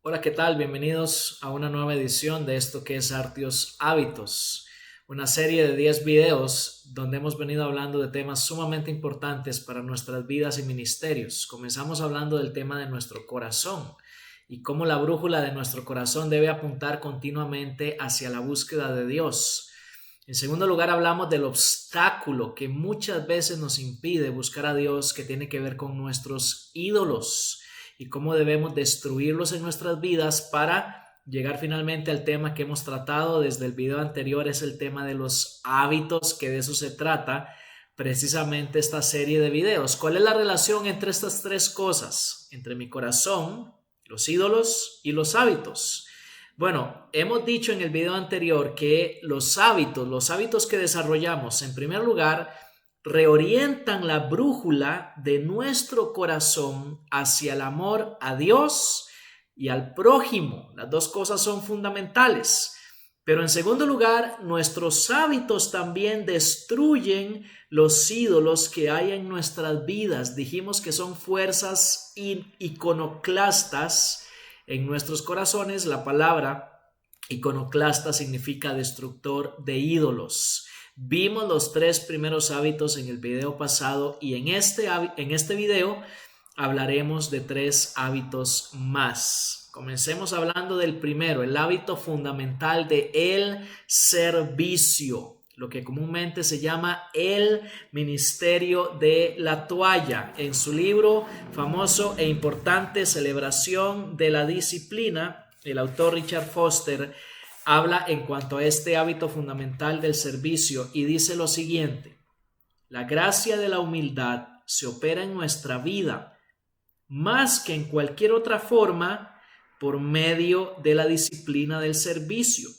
Hola, ¿qué tal? Bienvenidos a una nueva edición de esto que es Artios Hábitos, una serie de 10 videos donde hemos venido hablando de temas sumamente importantes para nuestras vidas y ministerios. Comenzamos hablando del tema de nuestro corazón y cómo la brújula de nuestro corazón debe apuntar continuamente hacia la búsqueda de Dios. En segundo lugar, hablamos del obstáculo que muchas veces nos impide buscar a Dios, que tiene que ver con nuestros ídolos y cómo debemos destruirlos en nuestras vidas para llegar finalmente al tema que hemos tratado desde el video anterior. Es el tema de los hábitos, que de eso se trata precisamente esta serie de videos. ¿Cuál es la relación entre estas tres cosas? Entre mi corazón, los ídolos y los hábitos. Bueno, hemos dicho en el video anterior que los hábitos que desarrollamos, en primer lugar, reorientan la brújula de nuestro corazón hacia el amor a Dios y al prójimo. Las dos cosas son fundamentales. Pero en segundo lugar, nuestros hábitos también destruyen los ídolos que hay en nuestras vidas. Dijimos que son fuerzas iconoclastas en nuestros corazones. La palabra iconoclasta significa destructor de ídolos. Vimos los tres primeros hábitos en el video pasado y en este video hablaremos de tres hábitos más. Comencemos hablando del primero, el hábito fundamental de el servicio, lo que comúnmente se llama el ministerio de la toalla. En su libro famoso e importante Celebración de la Disciplina, el autor Richard Foster habla en cuanto a este hábito fundamental del servicio y dice lo siguiente: la gracia de la humildad se opera en nuestra vida más que en cualquier otra forma por medio de la disciplina del servicio.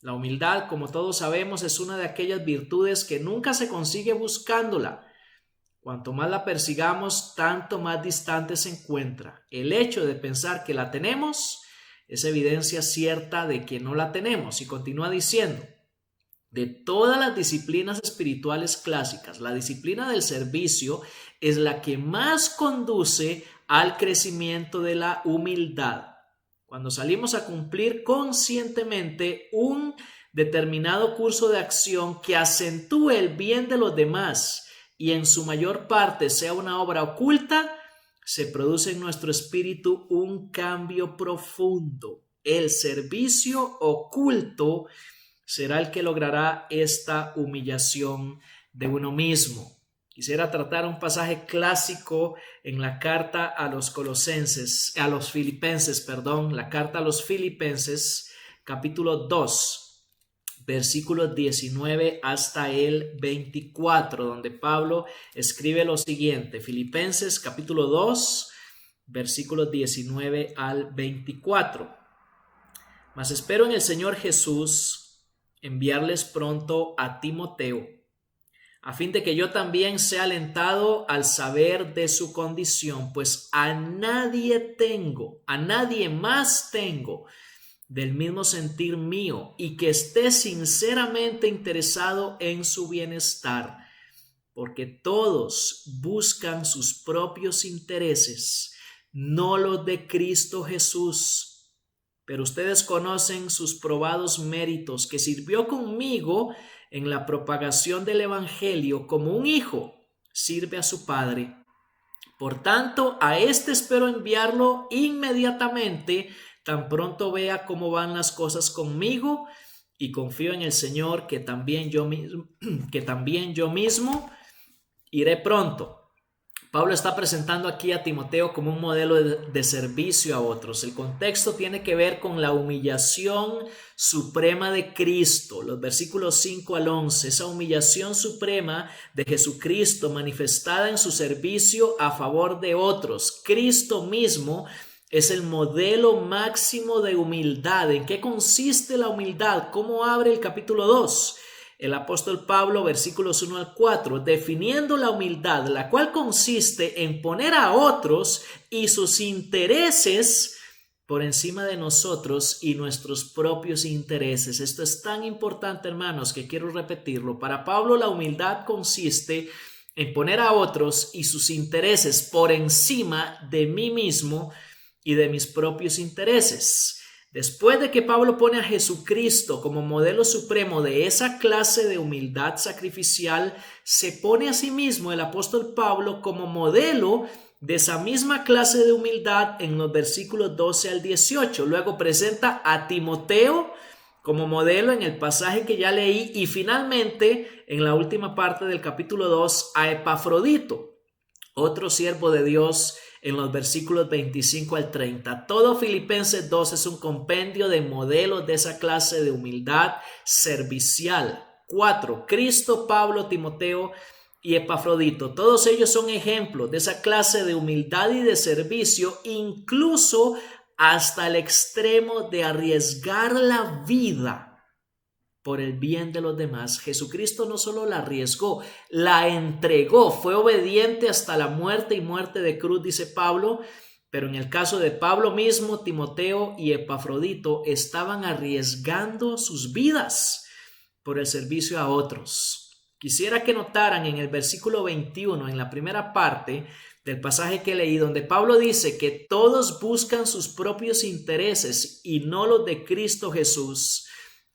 La humildad, como todos sabemos, es una de aquellas virtudes que nunca se consigue buscándola. Cuanto más la persigamos, tanto más distante se encuentra. El hecho de pensar que la tenemos es evidencia cierta de que no la tenemos. Y continúa diciendo: de todas las disciplinas espirituales clásicas, la disciplina del servicio es la que más conduce al crecimiento de la humildad. Cuando salimos a cumplir conscientemente un determinado curso de acción que acentúe el bien de los demás y en su mayor parte sea una obra oculta, se produce en nuestro espíritu un cambio profundo. El servicio oculto será el que logrará esta humillación de uno mismo. Quisiera tratar un pasaje clásico en la carta a los Filipenses, la carta a los Filipenses, capítulo 2, versículos 19 hasta el 24, donde Pablo escribe lo siguiente. Filipenses capítulo 2, versículos 19 al 24. Mas espero en el Señor Jesús enviarles pronto a Timoteo, a fin de que yo también sea alentado al saber de su condición, pues a nadie más tengo del mismo sentir mío, y que esté sinceramente interesado en su bienestar, porque todos buscan sus propios intereses, no los de Cristo Jesús. Pero ustedes conocen sus probados méritos, que sirvió conmigo en la propagación del evangelio como un hijo sirve a su padre. Por tanto, a este espero enviarlo inmediatamente, tan pronto vea cómo van las cosas conmigo, y confío en el Señor que también yo mismo iré pronto. Pablo está presentando aquí a Timoteo como un modelo de servicio a otros. El contexto tiene que ver con la humillación suprema de Cristo, los versículos 5 al 11, esa humillación suprema de Jesucristo manifestada en su servicio a favor de otros. Cristo mismo es el modelo máximo de humildad. ¿En qué consiste la humildad? ¿Cómo abre el capítulo 2? El apóstol Pablo, versículos 1 al 4, definiendo la humildad, la cual consiste en poner a otros y sus intereses por encima de nosotros y nuestros propios intereses. Esto es tan importante, hermanos, que quiero repetirlo. Para Pablo, la humildad consiste en poner a otros y sus intereses por encima de mí mismo y de mis propios intereses. Después de que Pablo pone a Jesucristo como modelo supremo de esa clase de humildad sacrificial, se pone a sí mismo el apóstol Pablo como modelo de esa misma clase de humildad en los versículos 12 al 18. Luego presenta a Timoteo como modelo en el pasaje que ya leí y finalmente en la última parte del capítulo 2 a Epafrodito, otro siervo de Dios, en los versículos 25 al 30. Todo Filipenses 2 es un compendio de modelos de esa clase de humildad servicial. 4. Cristo, Pablo, Timoteo y Epafrodito. Todos ellos son ejemplos de esa clase de humildad y de servicio, incluso hasta el extremo de arriesgar la vida por el bien de los demás. Jesucristo no solo la arriesgó, la entregó, fue obediente hasta la muerte y muerte de cruz, dice Pablo, pero en el caso de Pablo mismo, Timoteo y Epafrodito estaban arriesgando sus vidas por el servicio a otros. Quisiera que notaran en el versículo 21, en la primera parte del pasaje que leí, donde Pablo dice que todos buscan sus propios intereses y no los de Cristo Jesús,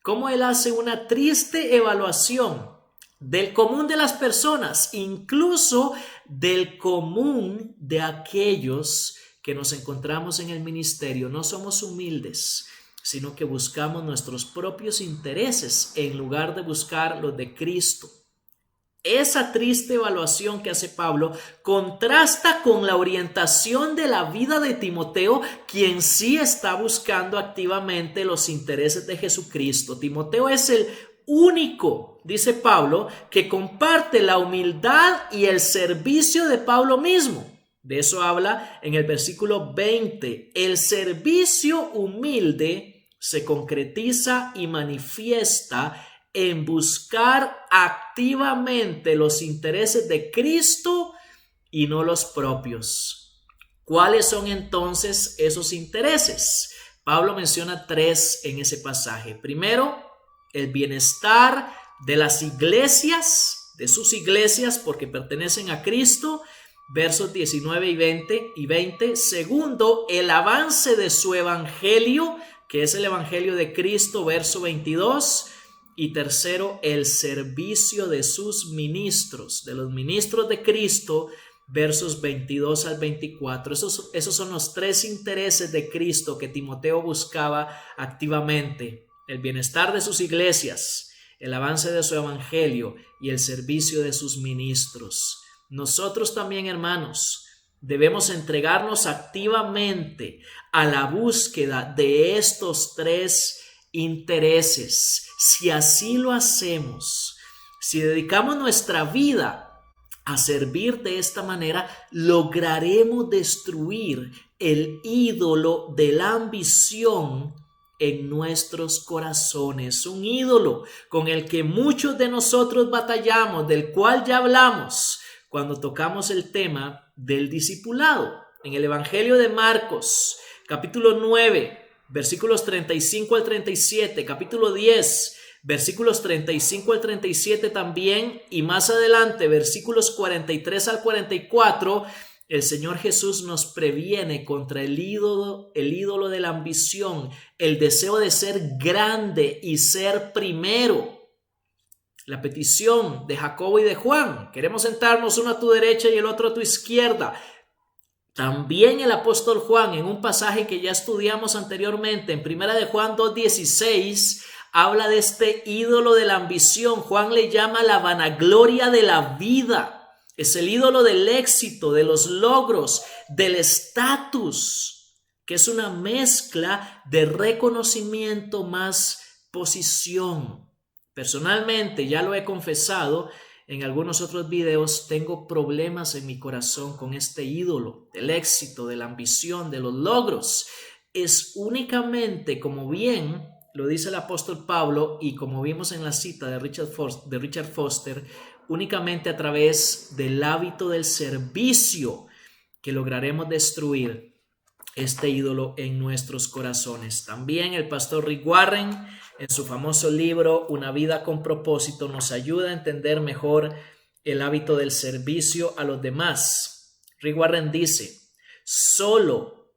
cómo él hace una triste evaluación del común de las personas, incluso del común de aquellos que nos encontramos en el ministerio. No somos humildes, sino que buscamos nuestros propios intereses en lugar de buscar los de Cristo. Esa triste evaluación que hace Pablo contrasta con la orientación de la vida de Timoteo, quien sí está buscando activamente los intereses de Jesucristo. Timoteo es el único, dice Pablo, que comparte la humildad y el servicio de Pablo mismo. De eso habla en el versículo 20. El servicio humilde se concretiza y manifiesta en buscar activamente los intereses de Cristo y no los propios. ¿Cuáles son entonces esos intereses? Pablo menciona 3 en ese pasaje. Primero, el bienestar de las iglesias, de sus iglesias porque pertenecen a Cristo, versos 19 y 20. Segundo, el avance de su evangelio, que es el evangelio de Cristo, verso 22. Y tercero, el servicio de sus ministros, de los ministros de Cristo, versos 22 al 24. Esos son los 3 intereses de Cristo que Timoteo buscaba activamente: el bienestar de sus iglesias, el avance de su evangelio y el servicio de sus ministros. Nosotros también, hermanos, debemos entregarnos activamente a la búsqueda de estos 3 intereses. Si así lo hacemos, si dedicamos nuestra vida a servir de esta manera, lograremos destruir el ídolo de la ambición en nuestros corazones, un ídolo con el que muchos de nosotros batallamos, del cual ya hablamos cuando tocamos el tema del discipulado. En el Evangelio de Marcos, capítulo 9, versículos 35 al 37, capítulo 10, versículos 35 al 37 también, y más adelante, versículos 43 al 44, el Señor Jesús nos previene contra el ídolo de la ambición, el deseo de ser grande y ser primero. La petición de Jacobo y de Juan: queremos sentarnos uno a tu derecha y el otro a tu izquierda. También el apóstol Juan, en un pasaje que ya estudiamos anteriormente, en 1 de Juan 2:16, habla de este ídolo de la ambición. Juan le llama la vanagloria de la vida. Es el ídolo del éxito, de los logros, del estatus, que es una mezcla de reconocimiento más posición. Personalmente, ya lo he confesado en algunos otros videos, tengo problemas en mi corazón con este ídolo del éxito, de la ambición, de los logros. Es únicamente, como bien lo dice el apóstol Pablo y como vimos en la cita de Richard Foster, únicamente a través del hábito del servicio que lograremos destruir este ídolo en nuestros corazones. También el pastor Rick Warren, en su famoso libro Una vida con propósito, nos ayuda a entender mejor el hábito del servicio a los demás. Rick Warren dice: solo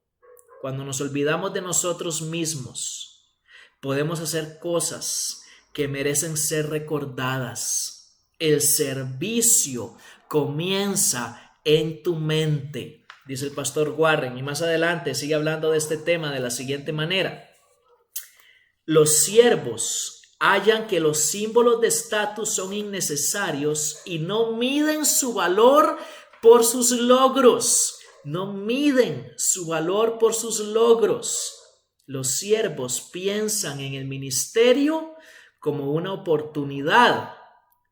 cuando nos olvidamos de nosotros mismos, podemos hacer cosas que merecen ser recordadas. El servicio comienza en tu mente, dice el pastor Warren, y más adelante sigue hablando de este tema de la siguiente manera. Los siervos hallan que los símbolos de estatus son innecesarios y no miden su valor por sus logros. No miden su valor por sus logros. Los siervos piensan en el ministerio como una oportunidad,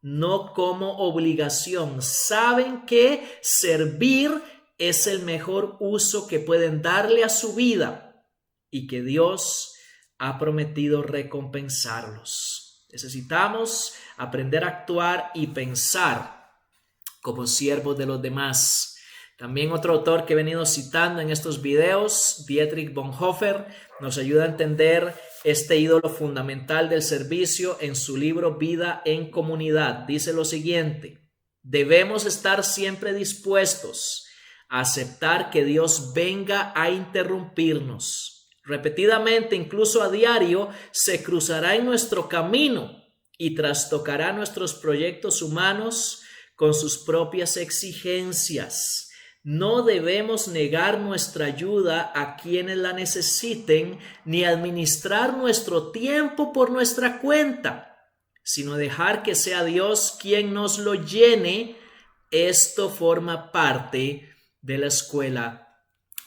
no como obligación. Saben que servir es el mejor uso que pueden darle a su vida y que Dios ha prometido recompensarlos. Necesitamos aprender a actuar y pensar como siervos de los demás. También otro autor que he venido citando en estos videos, Dietrich Bonhoeffer, nos ayuda a entender este ídolo fundamental del servicio en su libro Vida en Comunidad. Dice lo siguiente: debemos estar siempre dispuestos a aceptar que Dios venga a interrumpirnos. Repetidamente, incluso a diario, se cruzará en nuestro camino y trastocará nuestros proyectos humanos con sus propias exigencias. No debemos negar nuestra ayuda a quienes la necesiten, ni administrar nuestro tiempo por nuestra cuenta, sino dejar que sea Dios quien nos lo llene. Esto forma parte de la escuela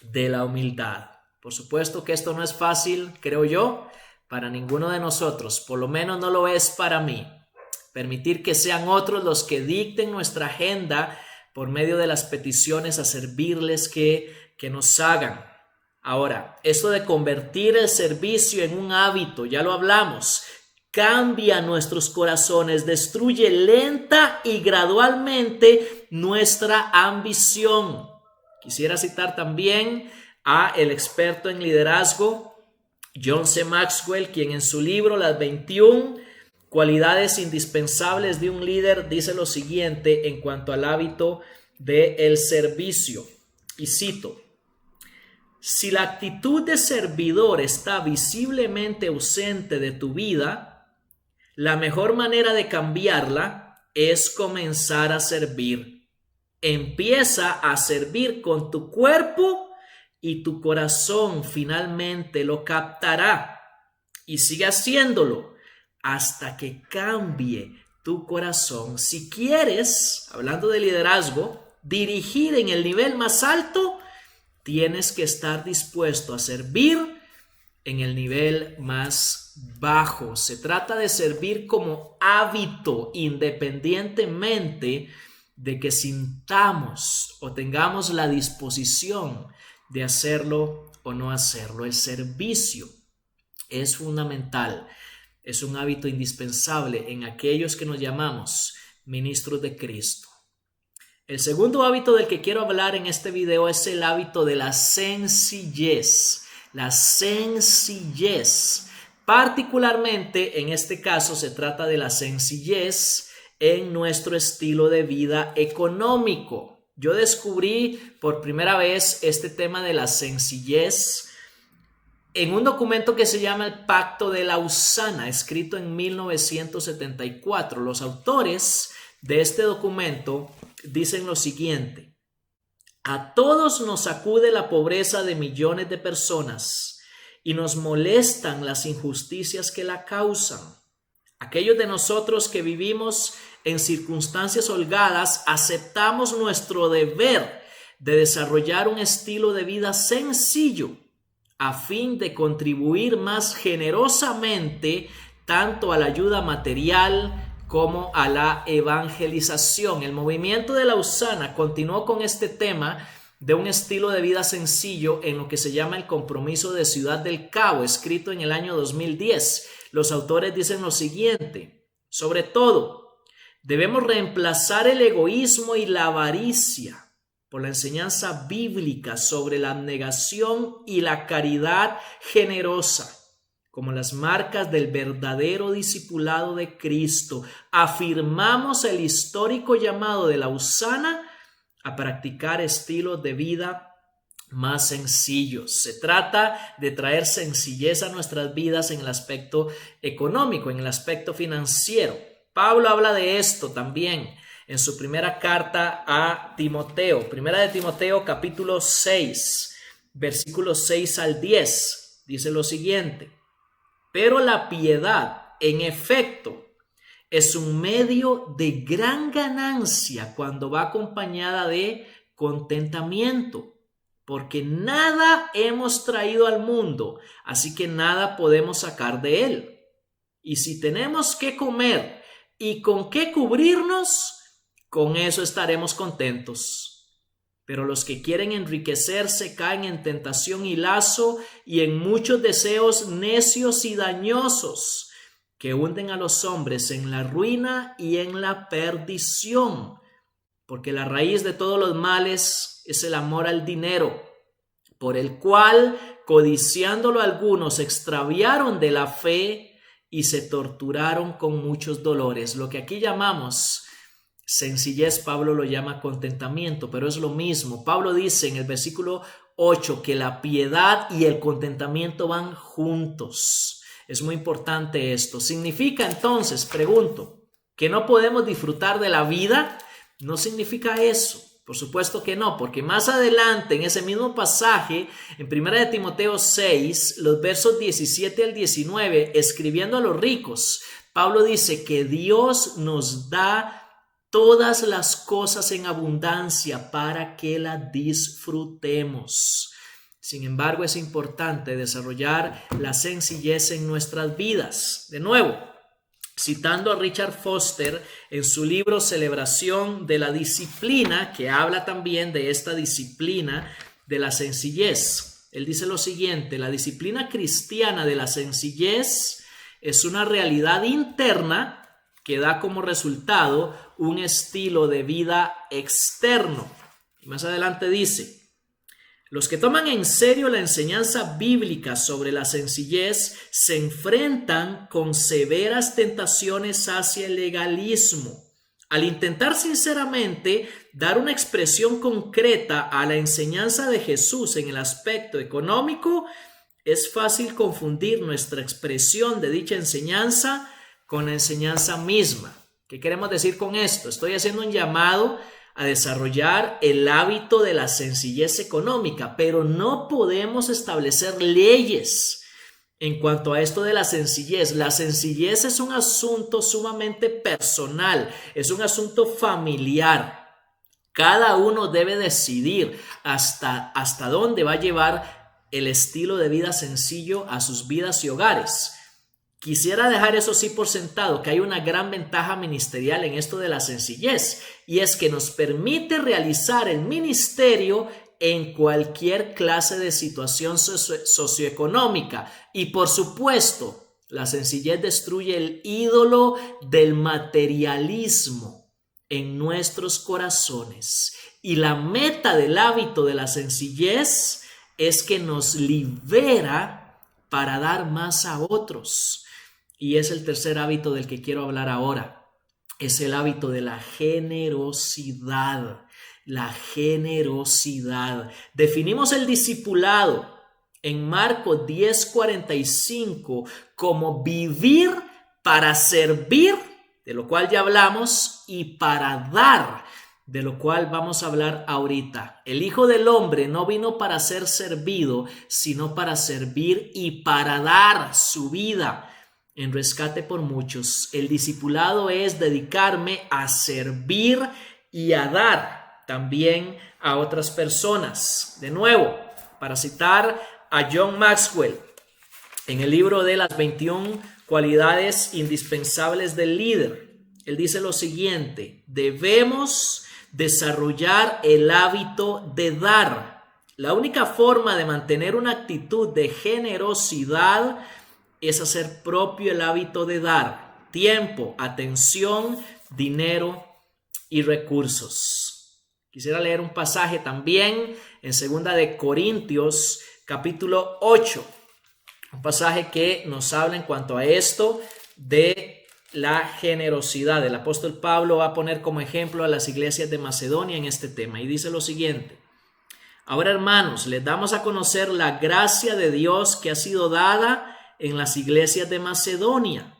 de la humildad. Por supuesto que esto no es fácil, creo yo, para ninguno de nosotros, por lo menos no lo es para mí. Permitir que sean otros los que dicten nuestra agenda por medio de las peticiones a servirles que nos hagan. Ahora, esto de convertir el servicio en un hábito, ya lo hablamos, cambia nuestros corazones, destruye lenta y gradualmente nuestra ambición. Quisiera citar también a el experto en liderazgo John C. Maxwell, quien en su libro Las 21 cualidades indispensables de un líder dice lo siguiente en cuanto al hábito del servicio, y cito: si la actitud de servidor está visiblemente ausente de tu vida, la mejor manera de cambiarla es comenzar a servir. Empieza a servir con tu cuerpo y tu corazón finalmente lo captará, y sigue haciéndolo hasta que cambie tu corazón. Si quieres, hablando de liderazgo, dirigir en el nivel más alto, tienes que estar dispuesto a servir en el nivel más bajo. Se trata de servir como hábito, independientemente de que sintamos o tengamos la disposición de hacerlo o no hacerlo. El servicio es fundamental, es un hábito indispensable en aquellos que nos llamamos ministros de Cristo. El segundo hábito del que quiero hablar en este video es el hábito de la sencillez. La sencillez. Particularmente en este caso se trata de la sencillez en nuestro estilo de vida económico. Yo descubrí por primera vez este tema de la sencillez en un documento que se llama el Pacto de Lausana, escrito en 1974. Los autores de este documento dicen lo siguiente: a todos nos sacude la pobreza de millones de personas y nos molestan las injusticias que la causan. Aquellos de nosotros que vivimos en circunstancias holgadas aceptamos nuestro deber de desarrollar un estilo de vida sencillo a fin de contribuir más generosamente tanto a la ayuda material como a la evangelización. El movimiento de Lausana continuó con este tema de un estilo de vida sencillo en lo que se llama el Compromiso de Ciudad del Cabo, escrito en el año 2010. Los autores dicen lo siguiente: sobre todo, debemos reemplazar el egoísmo y la avaricia por la enseñanza bíblica sobre la abnegación y la caridad generosa, como las marcas del verdadero discipulado de Cristo. Afirmamos el histórico llamado de Lausana a practicar estilos de vida más sencillos. Se trata de traer sencillez a nuestras vidas en el aspecto económico, en el aspecto financiero. Pablo habla de esto también en su primera carta a Timoteo, primera de Timoteo capítulo 6, versículos 6 al 10. Dice lo siguiente: pero la piedad, en efecto, es un medio de gran ganancia cuando va acompañada de contentamiento, porque nada hemos traído al mundo, así que nada podemos sacar de él. Y si tenemos que comer y con qué cubrirnos, con eso estaremos contentos. Pero los que quieren enriquecerse caen en tentación y lazo y en muchos deseos necios y dañosos que hunden a los hombres en la ruina y en la perdición. Porque la raíz de todos los males es el amor al dinero, por el cual, codiciándolo algunos, se extraviaron de la fe y se torturaron con muchos dolores. Lo que aquí llamamos sencillez, Pablo lo llama contentamiento, pero es lo mismo. Pablo dice en el versículo 8 que la piedad y el contentamiento van juntos. Es muy importante esto. ¿Significa entonces, pregunto, que no podemos disfrutar de la vida? No significa eso. Por supuesto que no, porque más adelante en ese mismo pasaje, en 1 de Timoteo 6, los versos 17 al 19, escribiendo a los ricos, Pablo dice que Dios nos da todas las cosas en abundancia para que las disfrutemos. Sin embargo, es importante desarrollar la sencillez en nuestras vidas. De nuevo, citando a Richard Foster en su libro Celebración de la Disciplina, que habla también de esta disciplina de la sencillez. Él dice lo siguiente: la disciplina cristiana de la sencillez es una realidad interna que da como resultado un estilo de vida externo. Y más adelante dice: los que toman en serio la enseñanza bíblica sobre la sencillez se enfrentan con severas tentaciones hacia el legalismo. Al intentar sinceramente dar una expresión concreta a la enseñanza de Jesús en el aspecto económico, es fácil confundir nuestra expresión de dicha enseñanza con la enseñanza misma. ¿Qué queremos decir con esto? Estoy haciendo un llamado a desarrollar el hábito de la sencillez económica, pero no podemos establecer leyes en cuanto a esto de la sencillez. La sencillez es un asunto sumamente personal, es un asunto familiar. Cada uno debe decidir hasta dónde va a llevar el estilo de vida sencillo a sus vidas y hogares. Quisiera dejar eso sí por sentado, que hay una gran ventaja ministerial en esto de la sencillez, y es que nos permite realizar el ministerio en cualquier clase de situación socioeconómica. Y por supuesto, la sencillez destruye el ídolo del materialismo en nuestros corazones. Y la meta del hábito de la sencillez es que nos libera para dar más a otros. Y es el tercer hábito del que quiero hablar ahora. Es el hábito de la generosidad. La generosidad. Definimos el discipulado en Marcos 10:45 como vivir para servir, de lo cual ya hablamos, y para dar, de lo cual vamos a hablar ahorita. El Hijo del Hombre no vino para ser servido, sino para servir y para dar su vida en rescate por muchos. El discipulado es dedicarme a servir y a dar también a otras personas. De nuevo, para citar a John Maxwell, en el libro de las 21 cualidades indispensables del líder, él dice lo siguiente: debemos desarrollar el hábito de dar. La única forma de mantener una actitud de generosidad es hacer propio el hábito de dar tiempo, atención, dinero y recursos. Quisiera leer un pasaje también en 2 de Corintios capítulo 8, un pasaje que nos habla en cuanto a esto de la generosidad. El apóstol Pablo va a poner como ejemplo a las iglesias de Macedonia en este tema y dice lo siguiente: Ahora, hermanos, les damos a conocer la gracia de Dios que ha sido dada en las iglesias de Macedonia,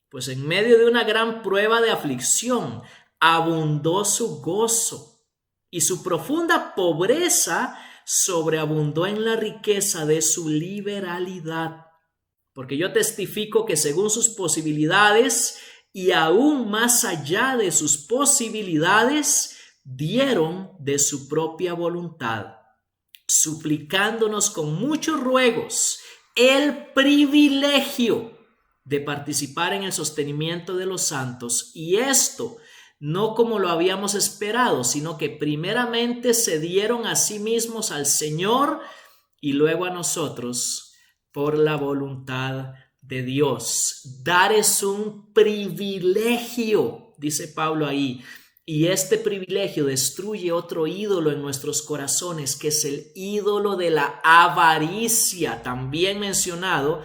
pues en medio de una gran prueba de aflicción abundó su gozo y su profunda pobreza sobreabundó en la riqueza de su liberalidad. Porque yo testifico que según sus posibilidades y aún más allá de sus posibilidades, dieron de su propia voluntad, suplicándonos con muchos ruegos el privilegio de participar en el sostenimiento de los santos, y esto no como lo habíamos esperado, sino que primeramente se dieron a sí mismos al Señor y luego a nosotros por la voluntad de Dios. Dar es un privilegio, dice Pablo ahí, y este privilegio destruye otro ídolo en nuestros corazones, que es el ídolo de la avaricia, también mencionado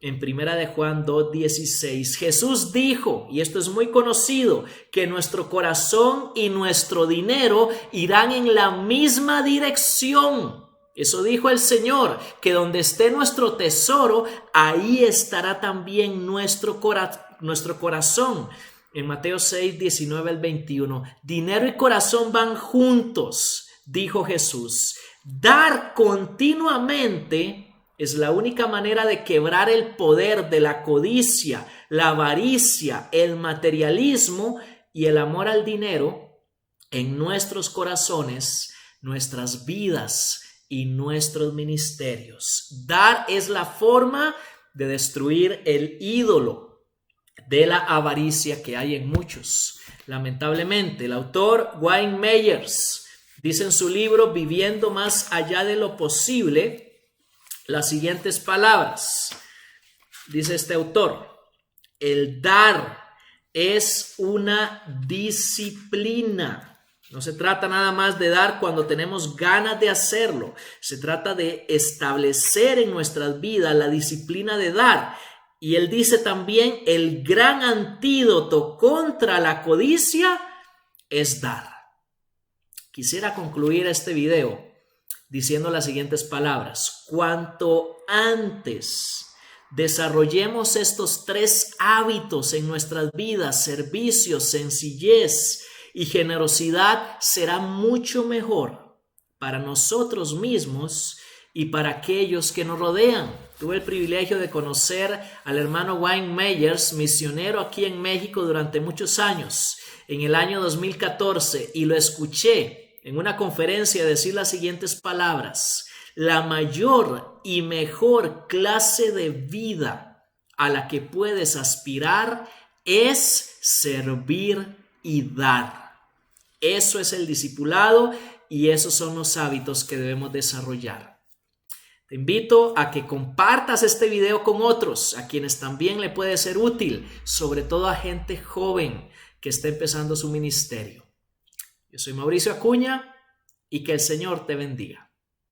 en 1 de Juan 2:16. Jesús dijo, y esto es muy conocido, que nuestro corazón y nuestro dinero irán en la misma dirección. Eso dijo el Señor, que donde esté nuestro tesoro, ahí estará también nuestro corazón. En Mateo 6:19-21, dinero y corazón van juntos, dijo Jesús. Dar continuamente es la única manera de quebrar el poder de la codicia, la avaricia, el materialismo y el amor al dinero en nuestros corazones, nuestras vidas y nuestros ministerios. Dar es la forma de destruir el ídolo de la avaricia que hay en muchos. Lamentablemente, el autor Wayne Myers dice en su libro Viviendo más allá de lo posible las siguientes palabras. Dice este autor: el dar es una disciplina. No se trata nada más de dar cuando tenemos ganas de hacerlo. Se trata de establecer en nuestras vidas la disciplina de dar. Y él dice también, el gran antídoto contra la codicia es dar. Quisiera concluir este video diciendo las siguientes palabras: cuanto antes desarrollemos estos 3 hábitos en nuestras vidas, servicio, sencillez y generosidad, será mucho mejor para nosotros mismos y para aquellos que nos rodean. Tuve el privilegio de conocer al hermano Wayne Myers, misionero aquí en México durante muchos años, en el año 2014, y lo escuché en una conferencia decir las siguientes palabras: la mayor y mejor clase de vida a la que puedes aspirar es servir y dar. Eso es el discipulado y esos son los hábitos que debemos desarrollar. Te invito a que compartas este video con otros, a quienes también le puede ser útil, sobre todo a gente joven que está empezando su ministerio. Yo soy Mauricio Acuña y que el Señor te bendiga.